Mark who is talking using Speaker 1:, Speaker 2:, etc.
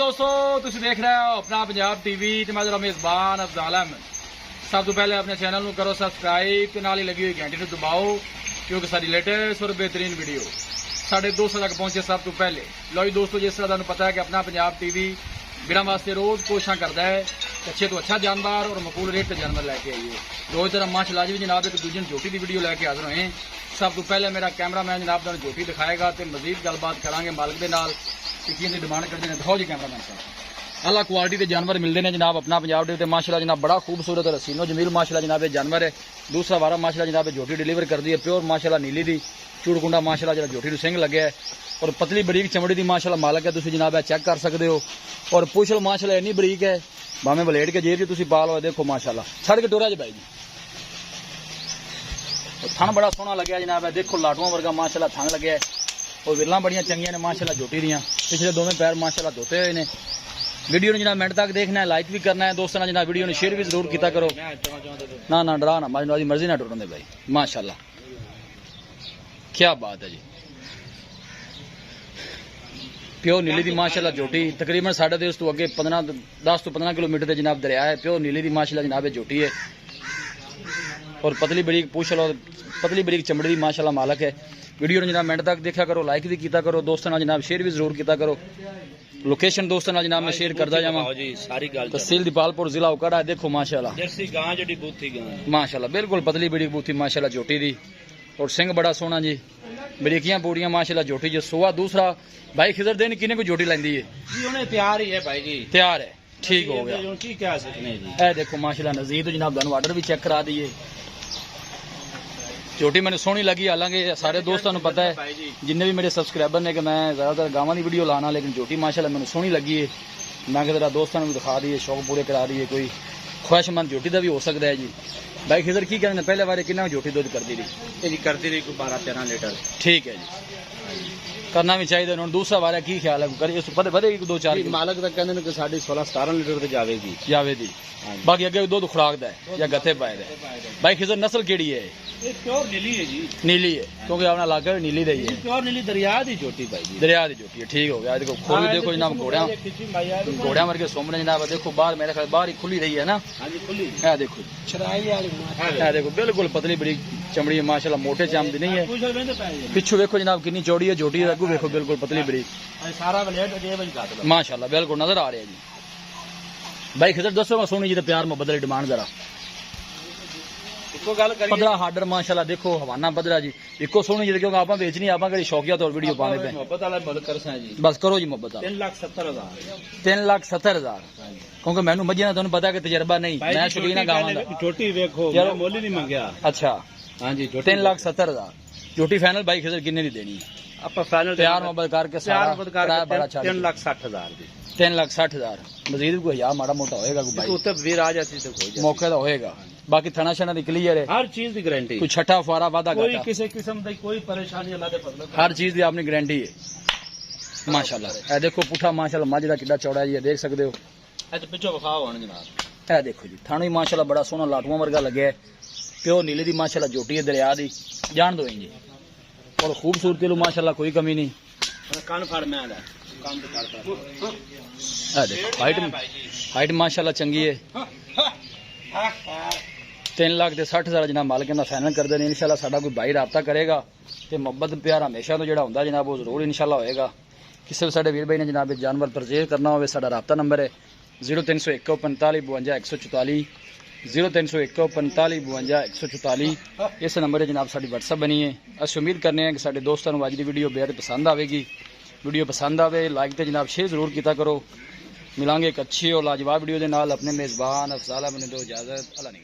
Speaker 1: दोस्तों, तुम देख रहे हो अपना पंजाब टीवी ते मैं जरा मेजबान अफजाल अहमद। सब तो पहले अपने चैनल को करो सब्सक्राइब ते नाल ही लगी हुई घंटी दबाओ क्योंकि सारी लेटेस्ट और बेहतरीन वीडियो साढ़े दोस्तों तक पहुंचे सब तो पहले। लो जी दोस्तों, जिस तरह तुम पता है कि अपना पंजाब टीवी बिना वास्ते रोज कोशिश करता है अच्छे तो अच्छा जानवर और मकूल रेट के जानवर लैके आइए। रोज तरह माशाअल्लाह जी जनाब एक दूजे झोटी की वीडियो लैके हाजिर होए। सब तो पहले मेरा कैमरामैन जनाब तुम झोटी दिखाएगा तो मजीद गलबात करांगे मालिक के नाल की डिमांड करते हैं। दिखाओ जी कैमरामैन साहब। अल्लाह क्वालिटी के जानवर मिलते हैं जनाब अपना पंजाब टीवी। माशाअल्लाह जनाब बड़ा खूबसूरत और हसीनो जमील माशाअल्लाह जनाब जानवर है। दूसरा वारा माशाअल्लाह जनाब झोटी डिलीवर कर दी है प्योर माशाअल्लाह नीली दी चूड़कुंडा माशाअल्लाह जरा झोटी सिंह लगे है और पतली बरीक चमड़ी की माशाअल्लाह मालक है। तुम जनाब चेक कर सकते हो और पुछल माशाअल्लाह इन्नी बरीक है भावें बलेट के जेब च पा लो। देखो माशाअल्लाह छड़ के टोरा ज भाई जी थन बड़ा सोहना लगे जनाब है। देखो लाटुआ वर्गा माशाअल्लाह थन लगे और विरला बड़िया चंगिया ने माशाअल्लाह झोटी दियां। पिछले दोवें पैर माशाअल्लाह धोते हुए ने। वीडियो ने जनाब मिनट तक देखना है, लाइक भी करना है दोस्तों जनाब। वीडियो ने शेयर भी जरूर किया करो। ना ना डरा ना माजी मर्जी ना टुरन दे भाई माशाअल्लाह क्या बात है जी। प्योर नीली दी माशाअल्लाह झोटी तकरीबन 10.5 तो अगे 10 तो 15 किलोमीटर के जनाब दरिया है। प्योर नीली दी माशाअल्लाह जनाब झोटी है और पतली बरीक पूछ लो पतली बरीक चमड़ी दी माशाअल्लाह मालक है। वीडियो ने जनाब मिनट तक देखा करो, लाइक भी किया करो दोस्तों जनाब, शेयर भी जरूर किया करो। लोकेशन दोस्तों जनाब मैं शेयर करता जावा। तहसील दीपालपुर जिला उकाड़ा है। देखो माशाअल्लाह माशाअल्लाह बिल्कुल पतली बड़ी बूथी माशाअल्लाह झोटी दी और सिंह बड़ा सोहना जी। बरीकियां पूरियां माशाअल्लाह झोटी जो सुआ। दूसरा भाई खिजर दिन किने को झोटी लेंदी है जी? तैयार ही है भाई जी, तैयार है। ठीक हो गया। ए देखो माशाअल्लाह नजीर तो जनाब दानू आर्डर भी चेक करा दिए। झोटी मैंने सोहनी लगी। हालांकि सारे दोस्तों पता है जिन्ने भी मेरे सब्सक्राइबर ने कि मैं ज्यादातर गावां की वीडियो लाना, लेकिन झोटी माशाअल्लाह मैंने सोहनी लगी है। मैं जरा दोस्तों भी दिखा दी है, शौक पूरे करा दी है। कोई ख्वाहिशमंद झोटी का भी हो सकता है जी। भाई खिजर की कहने पहले बारे कितना झोटी दूध करती रही? करती रही 12-13 लीटर। ठीक है जी, करना भी चाहिए। दूसरा बारा की ख्याल है बढ़ेगी 2-4? मालक तक कहते हैं 16-17 लीटर तो जावेगी। बाकी अगे दूध खुराक दा है या गथे पाए दे। भाई खिजर नस्ल केड़ी है? प्योर नीली है जी। नीली है क्योंकि अपना इलाका भी नीली ही है। प्योर नीली दरिया दी झोटी भाई जी, दरिया दी झोटी है। ठीक हो गया। देखो खोल देखो जनाब घोड़िया वर्गे सोमने जनाब। देखो बाहर मेरे ख्याल बाहर ही खुली रही है ना? है देखो देखो बिल्कुल पतली बड़ी चमड़ी है माशाअल्लाह, मोटे चाम दी नहीं है। पिछू देखो जनाब कितनी चौड़ी है झोटी। अगू देखो बिल्कुल पतली बड़ी माशाअल्लाह बिल्कुल नजर आ रही है जी। भाई खिजर दसो सोनी जी प्यार मोहब्बत की डिमांड जरा। पदरा हार्डर माशाअल्लाह देखो हवाना पदरा जी इको सोनी जी क्योंकि आप बेचनी आप शौकिया तौर वीडियो पाने पे बस करो जी मोहब्बत। 3,70,000 क्योंकि मैनू मझी ना पता है कि तजर्बा नहीं, मैं शौकीन है गावां दा। झोटी देखो मोल ही नहीं मंगया। अच्छा हां जी 3,70,000 झोटी फाइनल भाई खिजर किन्ने दी देनी है? आप फाइनल प्यार मोहब्बत करके सारा बड़ा 3,60,000 दी। 3,60,000 मजीद कोई या माड़ा मोटा होएगा कोई भाई तो वीर आ जाती तो मौके दा होएगा। बाकी थना शना दी क्लियर है, हर चीज की गारंटी। कोई छठा फुआरा वादा कोई किसी किस्म की कोई परेशानी अल्लाह दे फजल हर चीज की अपनी गारंटी है माशाअल्लाह। ए देखो पुठा माशाअल्लाह मज दा किड्डा चौड़ा जी देख सकते हो। ए तो पिछो विखाओ हन जनाब। ए देखो जी थाना ही माशाअल्लाह बड़ा सोहना लाटुआ वर्गा लगे है। प्योर नीले दी माशाअल्लाह झोटी है दरिया दी जान दो जी और खूबसूरती लो माशाअल्लाह कोई कमी नहीं। कान फाड़ मैं आदा काम तो करता। ए देखो हाइट माशाअल्लाह चंगी है। 3,60,000 जनाब मालिक का फाइनल करते हैं। इंशाल्लाह साडा कोई भाई रबता करेगा तो मुहब्बत प्यार हमेशा तो जो होंगे जनाब वो जरूर इंशाल्लाह होएगा। किसी भी साडे वीर भाई ने जनाब जानवर परचेज करना हो साडा रबता नंबर है 0301 45 52 144 0301 45 52 144। इस नंबर जनाब साडी व्हाट्सएप बनी है। अस उम्मीद करने हैं कि साडे दोस्तों को अज की वीडियो बेहद पसंद आएगी। वीडियो पसंद आए लाइक तो जनाब शेयर जरूर किया करो। मिलांगे एक अच्छी और लाजवाब वीडियो के नाल। अपने मेजबान अफजाल अहमद ने दो इजाजत। अल्लाह ने